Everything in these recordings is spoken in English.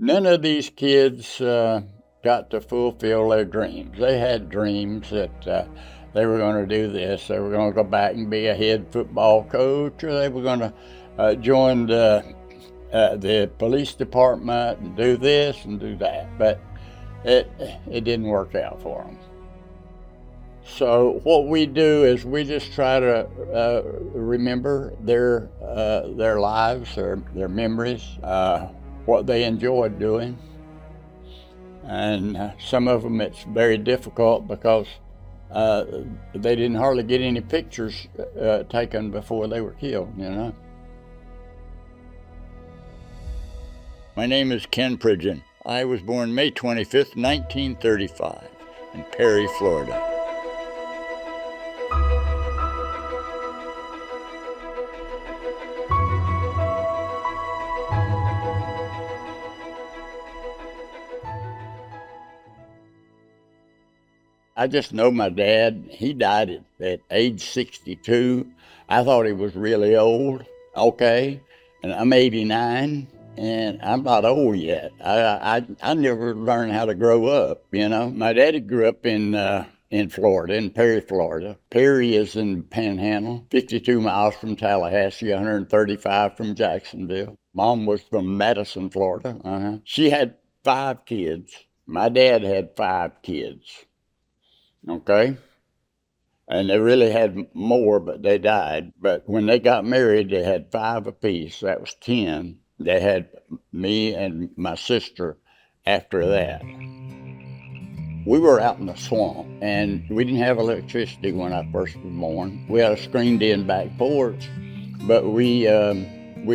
None of these kids got to fulfill their dreams. They had dreams that they were going to do this. They were going to go back and be a head football coach, or they were going to join the police department and do this and do that. But it didn't work out for them. So what we do is we just try to remember their lives, their memories, what they enjoyed doing. And some of them it's very difficult because they didn't hardly get any pictures taken before they were killed, you know. My name is Ken Pridgeon. I was born May 25th, 1935 in Perry, Florida. I just know my dad, he died at age 62. I thought he was really old, okay, and I'm 89, and I'm not old yet. I never learned how to grow up, you know. My daddy grew up in Florida, in Perry, Florida. Perry is in Panhandle, 52 miles from Tallahassee, 135 from Jacksonville. Mom was from Madison, Florida. She had 5 kids. My dad had 5 kids. Okay? And they really had more, but they died. But when they got married, they had 5 apiece. That was 10. They had me and my sister after that. We were out in the swamp, and we didn't have electricity when I first was born. We had a screened-in back porch, but we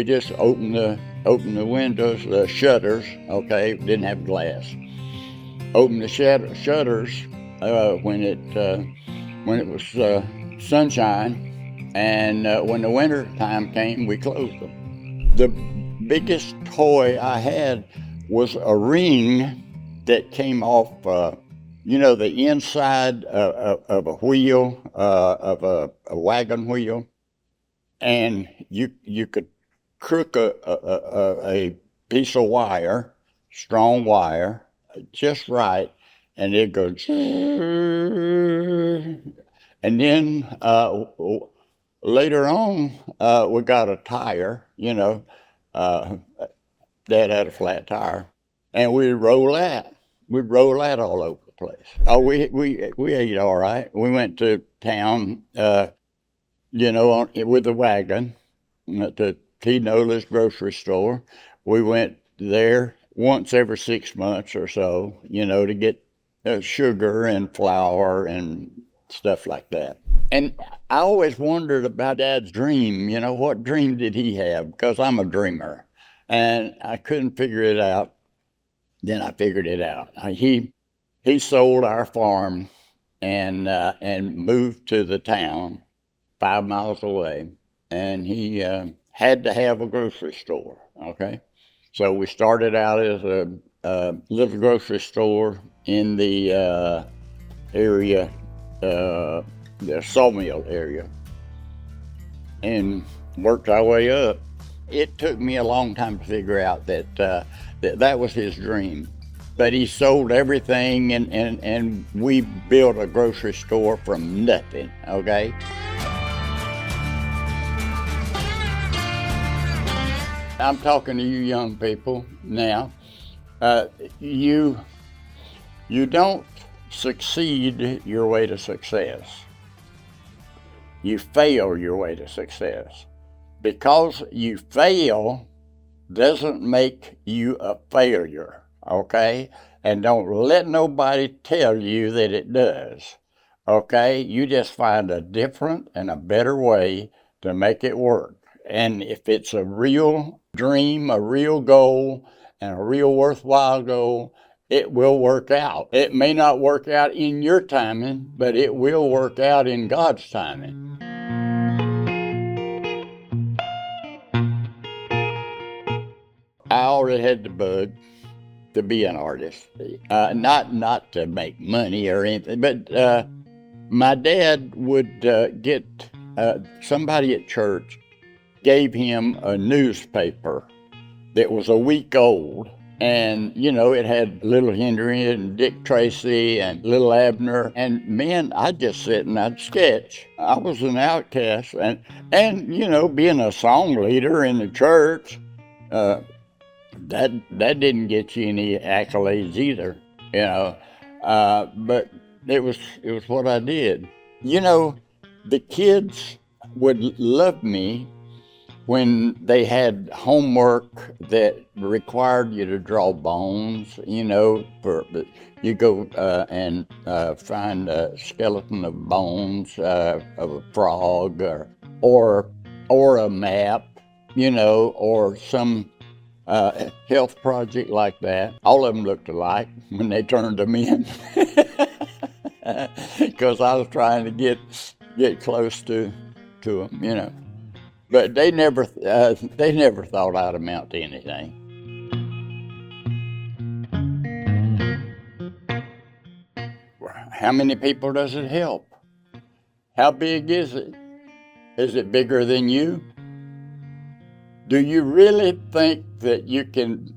just opened the windows, the shutters. Okay, didn't have glass. Opened the shutters. When it was sunshine, and when the winter time came, we closed them. The biggest toy I had was a ring that came off, the inside of a wheel, of a wagon wheel, and you could crook a piece of wire, strong wire, just right, and it goes, and then later on, we got a tire, Dad had a flat tire, and we'd roll that. We'd roll that all over the place. Oh, we ate all right. We went to town, with the wagon to T. Nola's grocery store. We went there once every 6 months or so, to get sugar and flour and stuff like that. And I always wondered about Dad's dream, what dream did he have? Because I'm a dreamer. And I couldn't figure it out. Then I figured it out. He sold our farm and moved to the town 5 miles away. And he had to have a grocery store, okay? So we started out as a little grocery store in the area, the sawmill area, and worked our way up. It took me a long time to figure out that was his dream. But he sold everything, and we built a grocery store from nothing, okay? I'm talking to you young people now. You don't succeed your way to success. You fail your way to success. Because you fail doesn't make you a failure, okay? And don't let nobody tell you that it does, okay? You just find a different and a better way to make it work. And if it's a real dream, a real goal, and a real worthwhile goal, it will work out. It may not work out in your timing, but it will work out in God's timing. I already had the bug to be an artist, not to make money or anything, but my dad would get somebody at church gave him a newspaper that was a week old, And, it had Little Henry and Dick Tracy and Little Abner. And man, I'd just sit and I'd sketch. I was an outcast. And being a song leader in the church, uh, that didn't get you any accolades either, you know. But it was what I did. The kids would love me when they had homework that required you to draw bones, for you go and find a skeleton of bones of a frog or a map, or some health project like that. All of them looked alike when they turned them in, because I was trying to get close to them. But they never thought I'd amount to anything. How many people does it help? How big is it? Is it bigger than you? Do you really think that you can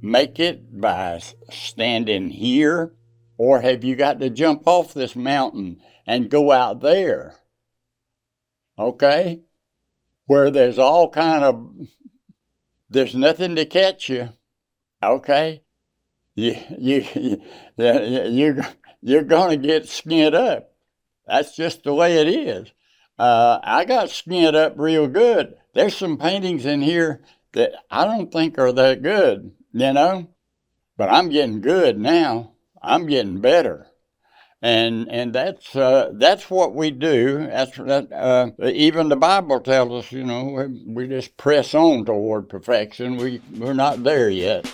make it by standing here? Or have you got to jump off this mountain and go out there? Okay? Where there's there's nothing to catch you. Okay? You're going to get skinned up. That's just the way it is. I got skinned up real good. There's some paintings in here that I don't think are that good, but I'm getting good now. I'm getting better. And that's what we do. Even the Bible tells us, we just press on toward perfection. We're not there yet.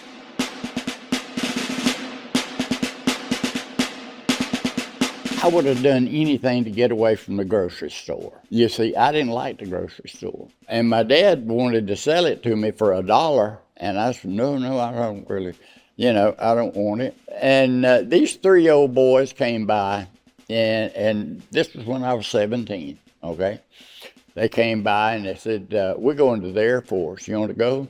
I would have done anything to get away from the grocery store. You see, I didn't like the grocery store. And my dad wanted to sell it to me for $1. And I said, no, I don't really, I don't want it. And these 3 old boys came by, and this was when I was 17, okay? They came by and they said, we're going to the Air Force. You want to go?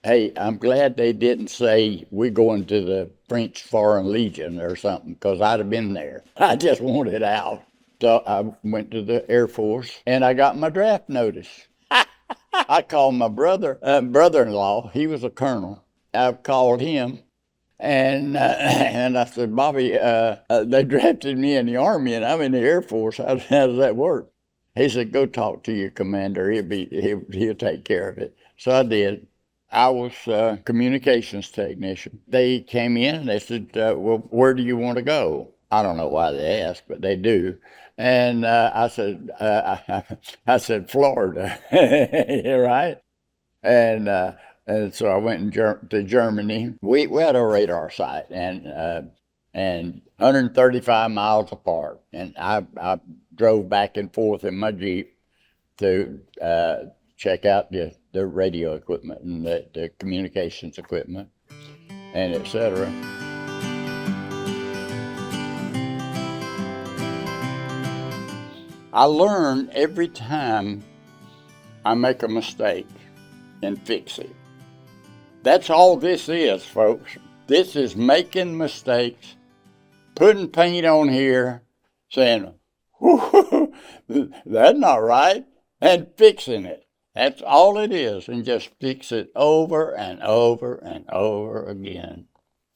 Hey, I'm glad they didn't say we're going to the French Foreign Legion or something, because I'd have been there. I just wanted out. So I went to the Air Force, and I got my draft notice. I called my brother-in-law. He was a colonel. I called him, and I said, Bobby, they drafted me in the Army, and I'm in the Air Force. How does that work? He said, go talk to your commander. He'll take care of it. So I did. I was a communications technician. They came in and they said, well, where do you want to go? I don't know why they asked, but they do. And I said, Florida, right? And so I went to Germany. We had a radar site and 135 miles apart. And I drove back and forth in my Jeep to check out the radio equipment and the communications equipment, and etc. I learn every time I make a mistake and fix it. That's all this is, folks. This is making mistakes, putting paint on here, saying, that's not right, and fixing it. That's all it is, and just fix it over and over and over again.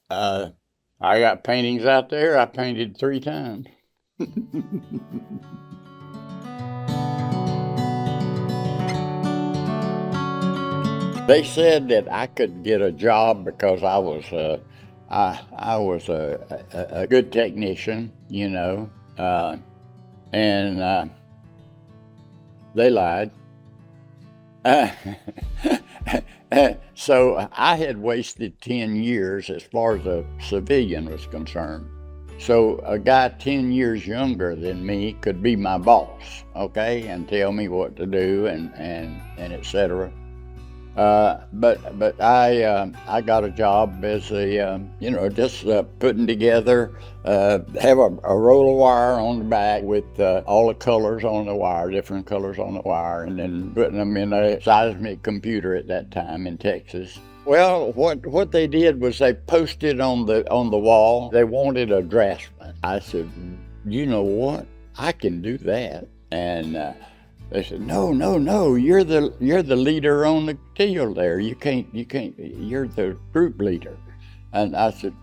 I got paintings out there I painted 3 times. They said that I could get a job because I was a good technician, and they lied. So I had wasted 10 years as far as a civilian was concerned. So a guy 10 years younger than me could be my boss, okay, and tell me what to do and etc. But I got a job as a just putting together, have a roll of wire on the back with all the colors on the wire, different colors on the wire, and then putting them in a seismic computer at that time in Texas. Well, what they did was they posted on the wall. They wanted a draftsman. I said, you know what? I can do that. And they said, no, no, no. You're the leader on the deal there. You can't. You're the group leader. And I said,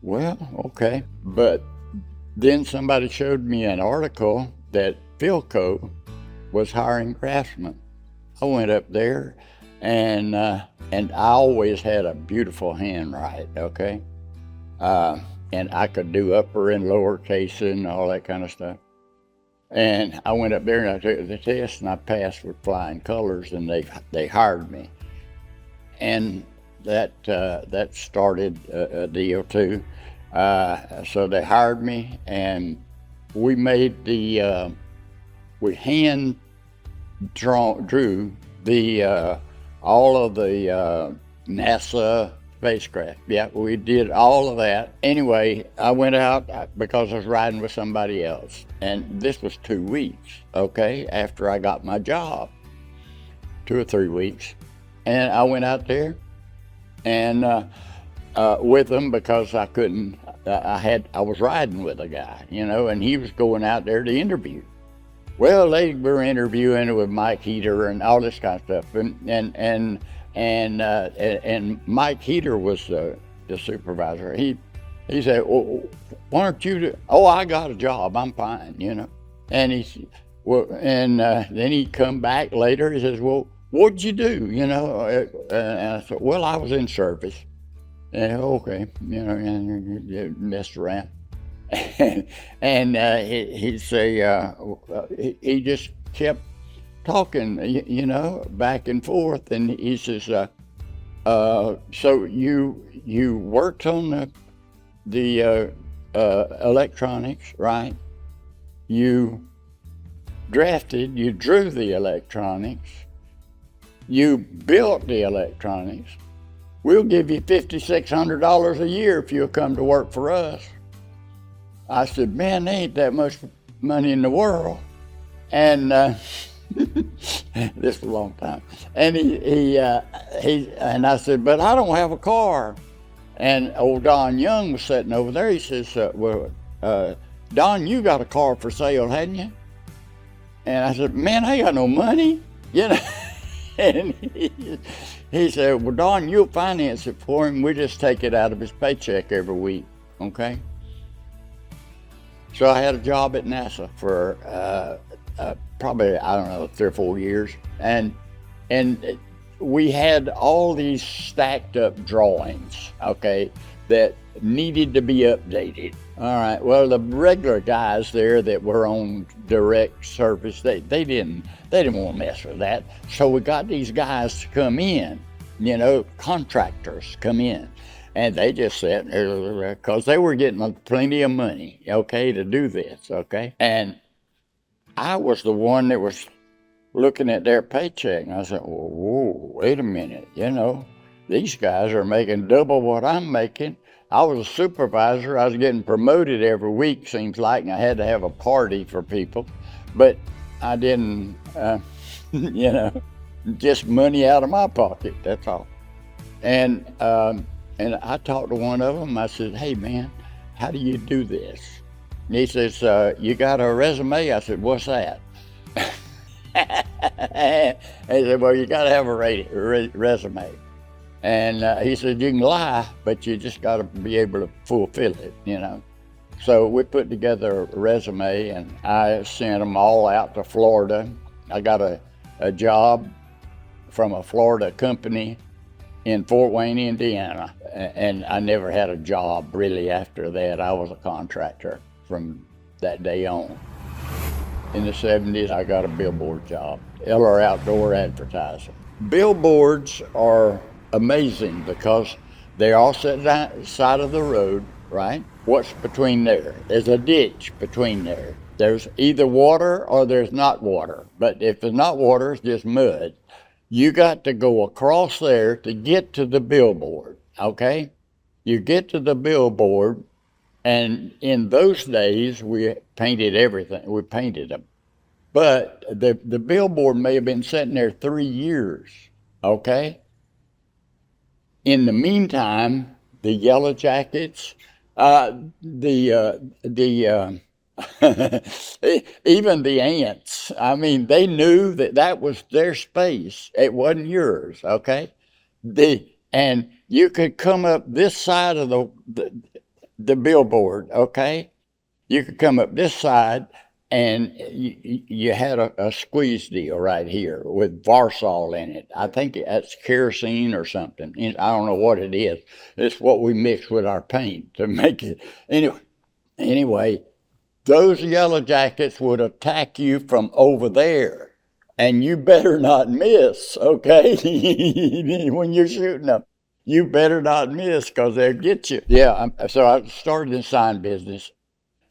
well, okay. But then somebody showed me an article that Philco was hiring craftsmen. I went up there, and I always had a beautiful handwrite. Okay, and I could do upper and lower case and all that kind of stuff. And I went up there and I took the test and I passed with flying colors, and they hired me, and that started a deal too. So they hired me, and we made we hand drew the all of the NASA spacecraft. Yeah, we did all of that. Anyway, I went out because I was riding with somebody else, and this was 2 weeks, okay, after I got my job, 2 or 3 weeks, and I went out there and with them because I couldn't. I was riding with a guy, and he was going out there to interview. Well, they were interviewing with Mike Heater and all this kind of stuff, and Mike Heater was the supervisor. He said, "Well, why don't you Oh, I got a job. I'm fine, And then he come back later. He says, "Well, what'd you do?" And I said, "Well, I was in service." And okay, and messed around. And he'd say he just kept talking, back and forth. And he says, "So you worked on the electronics, right? You you drew the electronics, you built the electronics. We'll give you $5,600 a year if you'll come to work for us." I said, "Man, there ain't that much money in the world." And this was a long time. And and I said, "But I don't have a car." And old Don Young was sitting over there. He says, "Well, Don, you got a car for sale, hadn't you?" And I said, "Man, I ain't got no money." And he said, "Well, Don, you'll finance it for him. We just take it out of his paycheck every week, okay?" So I had a job at NASA for probably, I don't know, 3 or 4 years. And we had all these stacked up drawings, okay, that needed to be updated. All right, well, the regular guys there that were on direct service, they didn't want to mess with that. So we got these guys to come in, contractors come in. And they just said, because they were getting plenty of money, okay, to do this, okay? And I was the one that was looking at their paycheck. And I said, "Well, whoa, wait a minute, these guys are making double what I'm making." I was a supervisor. I was getting promoted every week, seems like, and I had to have a party for people. But I didn't, just money out of my pocket, that's all. And I talked to one of them. I said, "Hey, man, how do you do this?" And he says, "You got a resume?" I said, "What's that?" And he said, "Well, you got to have a resume." And he said, "You can lie, but you just got to be able to fulfill it, So we put together a resume, and I sent them all out to Florida. I got a job from a Florida company in Fort Wayne, Indiana. And I never had a job really after that. I was a contractor from that day on. In the 70s, I got a billboard job, Eller Outdoor Advertising. Billboards are amazing because they're all set down side of the road, right? What's between there? There's a ditch between there. There's either water or there's not water. But if there's not water, it's just mud. You got to go across there to get to the billboard, okay? You get to the billboard, and in those days, we painted everything. We painted them. But the billboard may have been sitting there 3 years, okay? In the meantime, the Yellow Jackets, even the ants. I mean, they knew that that was their space. It wasn't yours. Okay, and you could come up this side of the billboard. Okay, you could come up this side, and you had a squeeze deal right here with Varsol in it. I think that's kerosene or something. I don't know what it is. It's what we mix with our paint to make it. Anyway, those Yellow Jackets would attack you from over there. And you better not miss, okay? When you're shooting them, you better not miss because they'll get you. Yeah, so I started the sign business,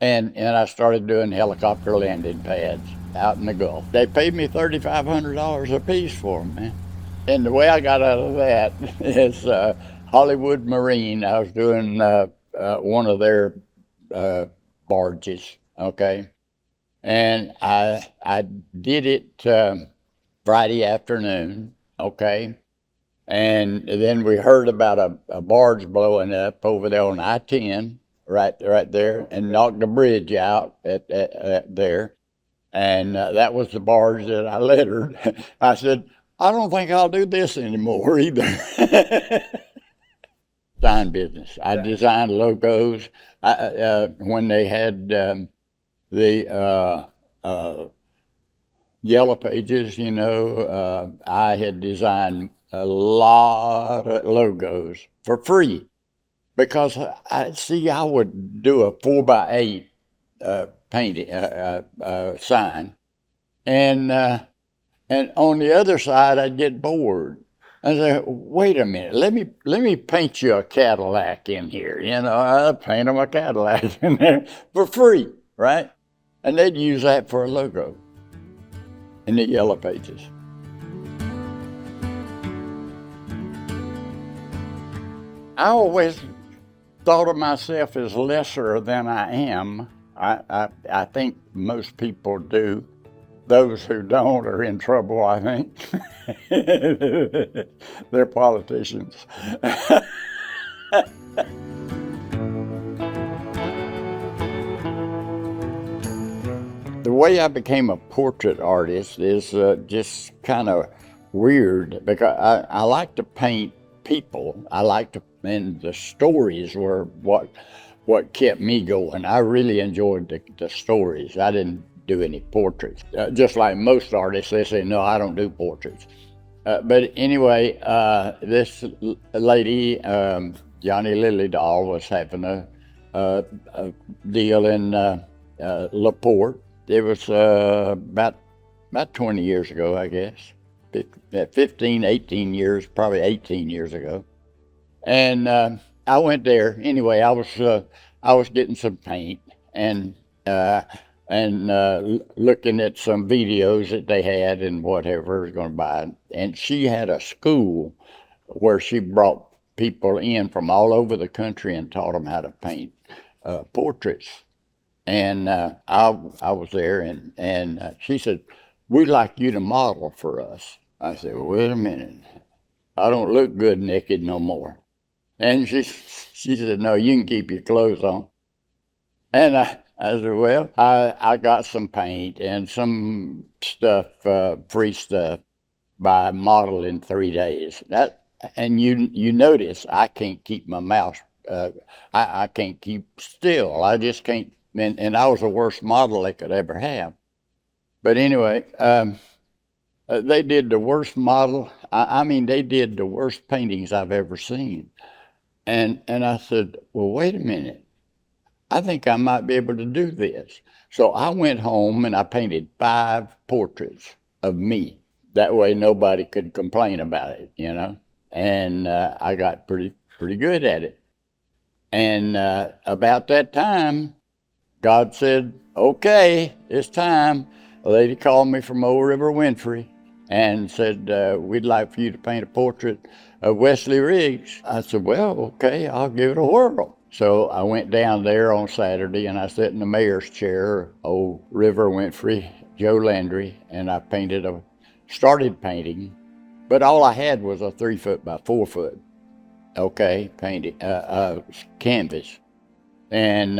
and I started doing helicopter landing pads out in the Gulf. They paid me $3,500 a piece for them, man. And the way I got out of that is Hollywood Marine. I was doing one of their uh, barges, okay, and I did it Friday afternoon, okay, and then we heard about a barge blowing up over there on I-10, right there, and knocked the bridge out at there. And that was the barge that I lettered. I said, I don't think I'll do this anymore either. Sign business. I designed logos. When they had the Yellow Pages, I had designed a lot of logos for free because I would do a 4x8 painting sign, and on the other side I'd get bored. I said, "Wait a minute, let me paint you a Cadillac in here." I paint them a Cadillac in there for free, right? And they'd use that for a logo in the Yellow Pages. I always thought of myself as lesser than I am. I think most people do. Those who don't are in trouble, I think. They're politicians. The way I became a portrait artist is just kind of weird because I like to paint people. And the stories were what kept me going. I really enjoyed the stories. I didn't do any portraits. Just like most artists, they say, no, I don't do portraits. But anyway, this lady, Johnny Lillydahl, was having a deal in LaPorte. It was about 20 years ago, I guess. 15, 18 years, probably 18 years ago. And I went there. Anyway, I was getting some paint and looking at some videos that they had and whatever I was going to buy. And she had a school where she brought people in from all over the country and taught them how to paint portraits. And I was there, and she said, "We'd like you to model for us." I said, well, "Wait a minute, I don't look good naked no more." And she said, "No, you can keep your clothes on." And I said, "Well, I got some paint and some stuff, free stuff, by model in 3 days. And you notice I can't keep my mouth. I can't keep still. I just can't. And I was the worst model they could ever have. But anyway, they did the worst model. I mean, they did the worst paintings I've ever seen. And I said, well, wait a minute. I think I might be able to do this. So I went home and I painted 5 portraits of me. That way nobody could complain about it. And I got pretty good at it. And about that time, God said, "Okay, it's time." A lady called me from Old River Winfrey and said, "We'd like for you to paint a portrait of Wesley Riggs." I said, "Well, okay, I'll give it a whirl." So I went down there on Saturday and I sat in the mayor's chair, Old River Winfrey, Joe Landry, and I started painting, but all I had was a 3 foot by 4 foot. okay, painting, canvas. And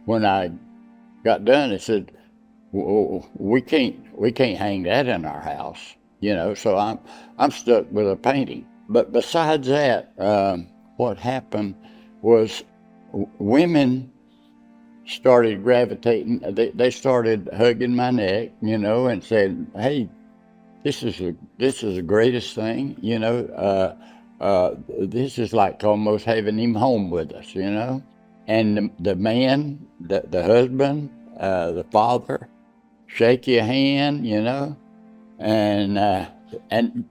when I got done, they said, we can't hang that in our house, you know. So I'm stuck with a painting. But besides that, what happened was women started gravitating. They started hugging my neck, you know, and said, "Hey, this is the greatest thing, you know. This is like almost having him home with us, you know." And the man, the husband, the father, shake your hand, you know, and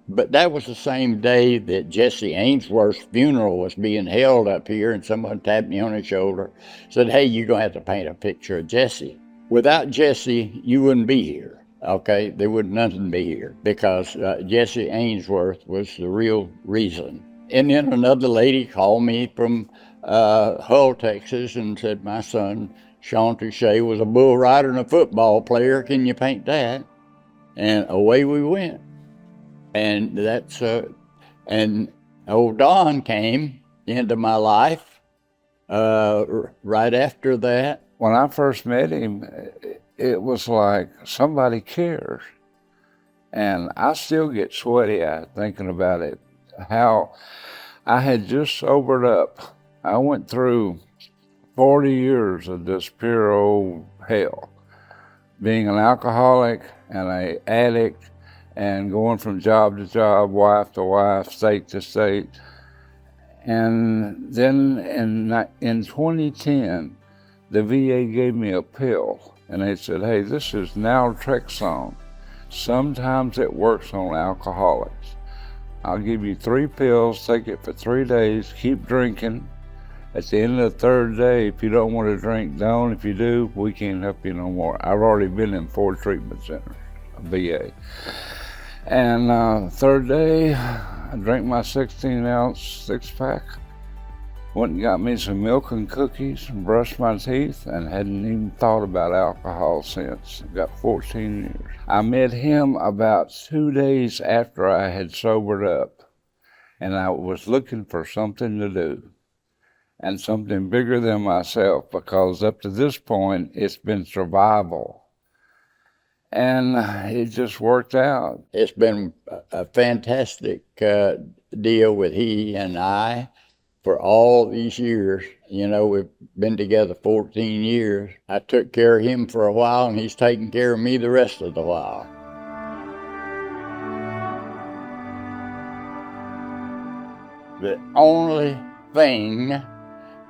but that was the same day that Jesse Ainsworth's funeral was being held up here, and someone tapped me on the shoulder, said, "Hey, you're gonna have to paint a picture of Jesse. Without Jesse, you wouldn't be here." Okay, there would nothing be here because Jesse Ainsworth was the real reason. And then another lady called me from Hull, Texas, and said, "My son, Sean Touche, was a bull rider and a football player. Can you paint that?" And away we went. And and old Don came into my life right after that. When I first met him, it was like somebody cares. And I still get sweaty thinking about it, how I had just sobered up. I went through 40 years of this pure old hell, being an alcoholic and an addict and going from job to job, wife to wife, state to state. And then in 2010, the VA gave me a pill, and they said, "Hey, this is naltrexone. Sometimes it works on alcoholics. I'll give you 3 pills, take it for 3 days, keep drinking. At the end of the 3rd day, if you don't want to drink, don't. If you do, we can't help you no more." I've already been in 4 treatment centers, VA. And 3rd day, I drank my 16-ounce 6-pack, went and got me some milk and cookies and brushed my teeth, and hadn't even thought about alcohol since. I've got 14 years. I met him about 2 days after I had sobered up, and I was looking for something to do and something bigger than myself, because up to this point, it's been survival. And it just worked out. It's been a fantastic deal with he and I for all these years. You know, we've been together 14 years. I took care of him for a while, and he's taking care of me the rest of the while. The only thing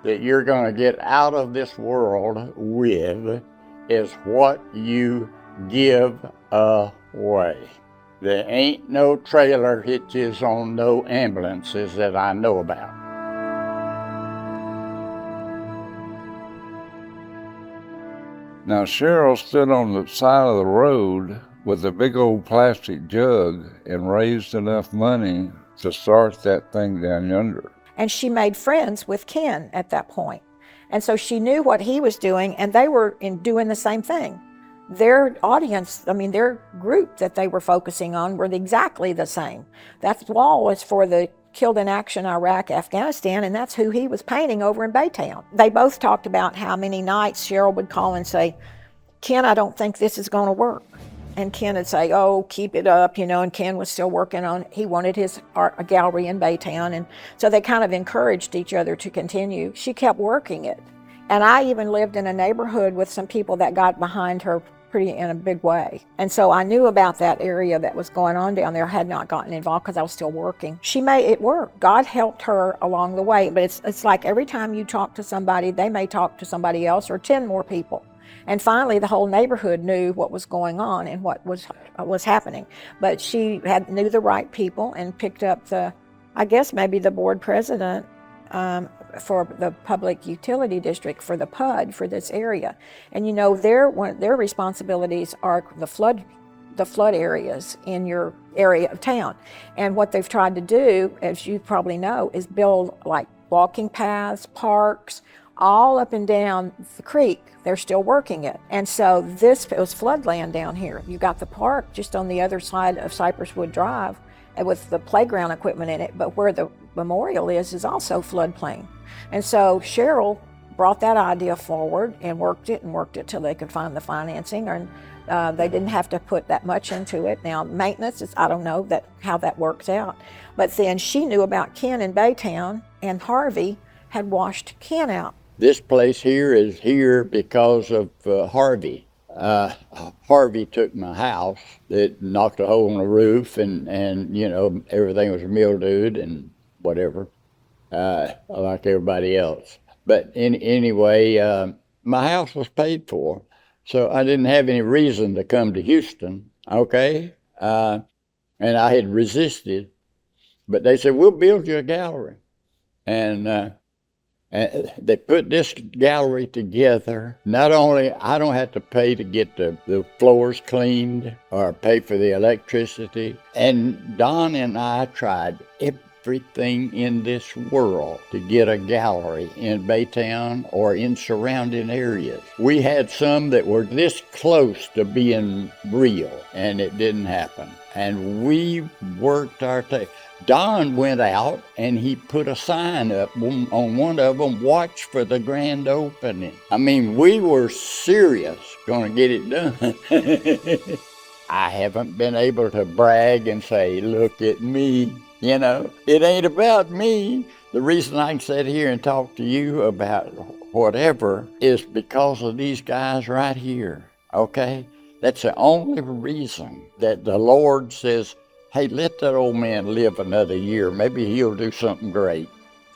that you're going to get out of this world with is what you give away. There ain't no trailer hitches on no ambulances that I know about. Now, Cheryl stood on the side of the road with a big old plastic jug and raised enough money to start that thing down yonder. And she made friends with Ken at that point. And so she knew what he was doing, and they were doing the same thing. Their audience, their group that they were focusing on were exactly the same. That wall was for the killed in action Iraq, Afghanistan, and that's who he was painting over in Baytown. They both talked about how many nights Cheryl would call and say, "Ken, I don't think this is going to work." And Ken would say, "Oh, keep it up," and Ken was still working on, he wanted his art gallery in Baytown. And so they kind of encouraged each other to continue. She kept working it. And I even lived in a neighborhood with some people that got behind her pretty in a big way. And so I knew about that area that was going on down there. I had not gotten involved because I was still working. She made it work. God helped her along the way. But it's like every time you talk to somebody, they may talk to somebody else or 10 more people. And finally, the whole neighborhood knew what was going on and what was happening. But she knew the right people and picked up maybe the board president for the public utility district for the PUD for this area. And their responsibilities are the flood areas in your area of town. And what they've tried to do, as you probably know, is build like walking paths, parks, all up and down the creek. They're still working it. And so it was floodland down here. You got the park just on the other side of Cypress Wood Drive, with the playground equipment in it, but where the memorial is also floodplain. And so Cheryl brought that idea forward and worked it till they could find the financing, and they didn't have to put that much into it. Now, maintenance is, I don't know how that works out. But then she knew about Ken in Baytown, and Harvey had washed Ken out. This place here is here because of Harvey. Harvey took my house. It knocked a hole in the roof, and everything was mildewed and whatever, like everybody else. But anyway, my house was paid for, so I didn't have any reason to come to Houston, okay? And I had resisted, but they said, we'll build you a gallery. And they put this gallery together. Not only I don't have to pay to get the floors cleaned or pay for the electricity, and Don and I tried everything in this world to get a gallery in Baytown or in surrounding areas. We had some that were this close to being real, and it didn't happen. And we worked our tail. Don went out and he put a sign up on one of them, watch for the grand opening. I mean, we were serious going to get it done. I haven't been able to brag and say, look at me. It ain't about me. The reason I can sit here and talk to you about whatever is because of these guys right here, okay? That's the only reason that the Lord says, hey, let that old man live another year. Maybe he'll do something great.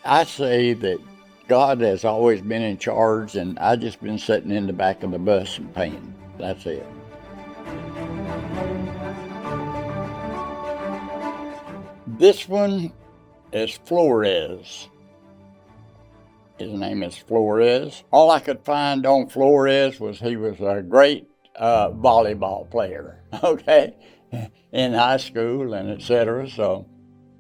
I say that God has always been in charge, and I've just been sitting in the back of the bus and painting. That's it. This one is Flores. His name is Flores. All I could find on Flores was he was a great volleyball player, okay, in high school and etc. So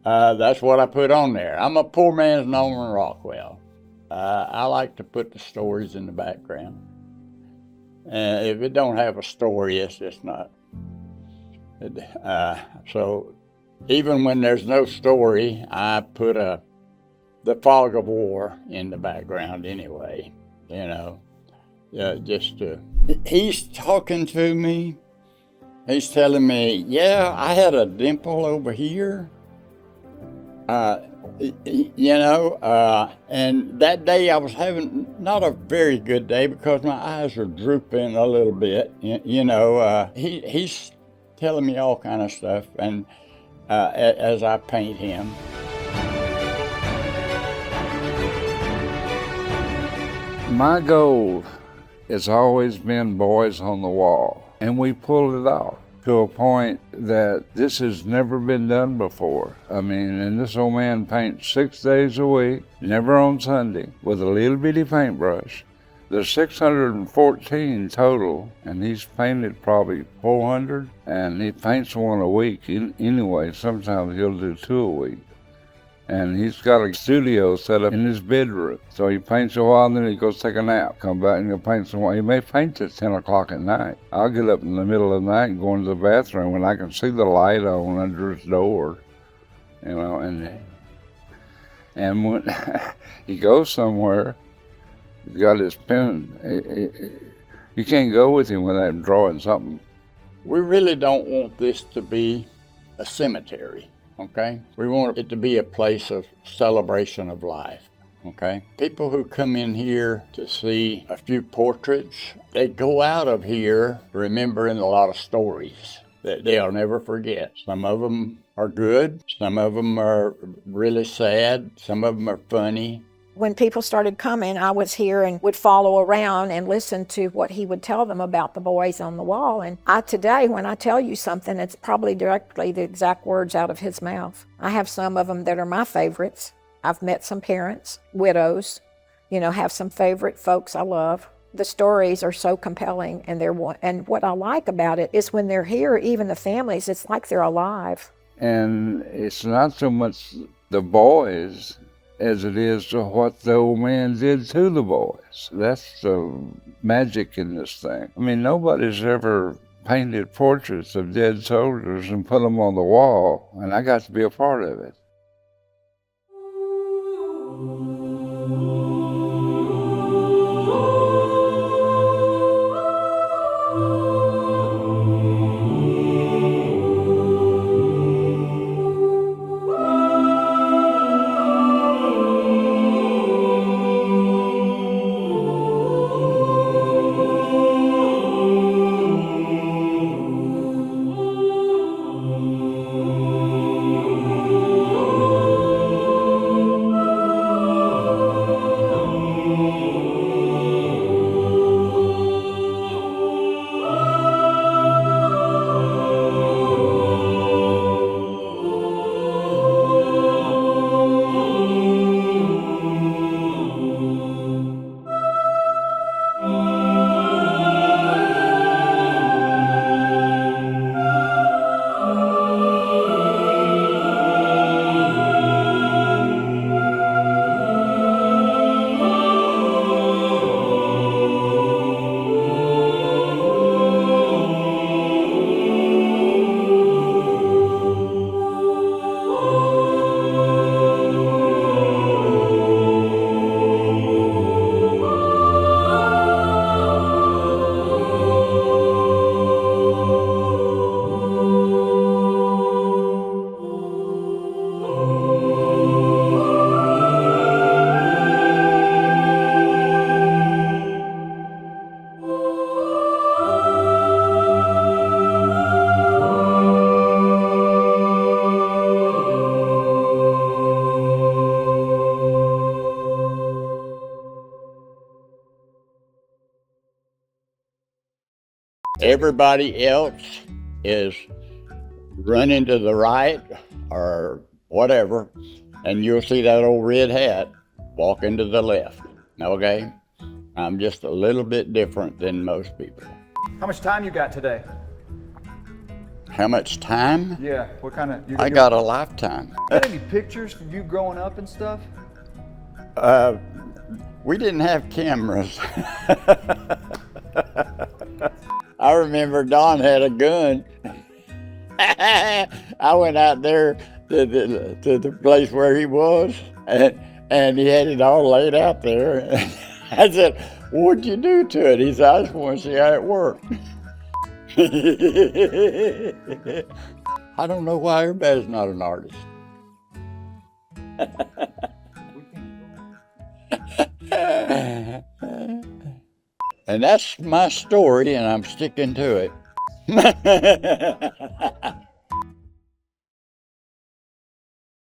that's what I put on there. I'm a poor man's Norman Rockwell. I like to put the stories in the background. And if it don't have a story, it's just not. So even when there's no story, I put the fog of war in the background anyway, just to. He's talking to me. He's telling me, yeah, I had a dimple over here. And that day I was having not a very good day because my eyes were drooping a little bit. He's telling me all kind of stuff, and as I paint him. My goal has always been boys on the wall, and we pulled it off to a point that this has never been done before. I mean, and this old man paints 6 days a week, never on Sunday, with a little bitty paintbrush. There's 614 total, and he's painted probably 400, and he paints one a week anyway. Sometimes he'll do 2 a week. And he's got a studio set up in his bedroom. So he paints a while, and then he goes take a nap, come back and he'll paint some more. He may paint at 10 o'clock at night. I'll get up in the middle of the night and go into the bathroom and I can see the light on under his door, and when he goes somewhere, he's got his pen. You can't go with him without him drawing something. We really don't want this to be a cemetery. Okay? We want it to be a place of celebration of life, okay? People who come in here to see a few portraits, they go out of here remembering a lot of stories that they'll never forget. Some of them are good, some of them are really sad, some of them are funny. When people started coming, I was here and would follow around and listen to what he would tell them about the boys on the wall. And today, when I tell you something, it's probably directly the exact words out of his mouth. I have some of them that are my favorites. I've met some parents, widows, have some favorite folks I love. The stories are so compelling, and what I like about it is when they're here, even the families, it's like they're alive. And it's not so much the boys as it is to what the old man did to the boys. That's the magic in this thing. I mean, nobody's ever painted portraits of dead soldiers and put them on the wall, and I got to be a part of it. Everybody else is running to the right or whatever, and you'll see that old red hat walking to the left, okay? I'm just a little bit different than most people. How much time you got today? How much time? Yeah, what kind of? I got a lifetime. Got any pictures of you growing up and stuff? We didn't have cameras. I remember Don had a gun. I went out there to the place where he was, and he had it all laid out there. I said, "What'd you do to it?" He said, "I just want to see how it worked." I don't know why everybody's not an artist. And that's my story, and I'm sticking to it.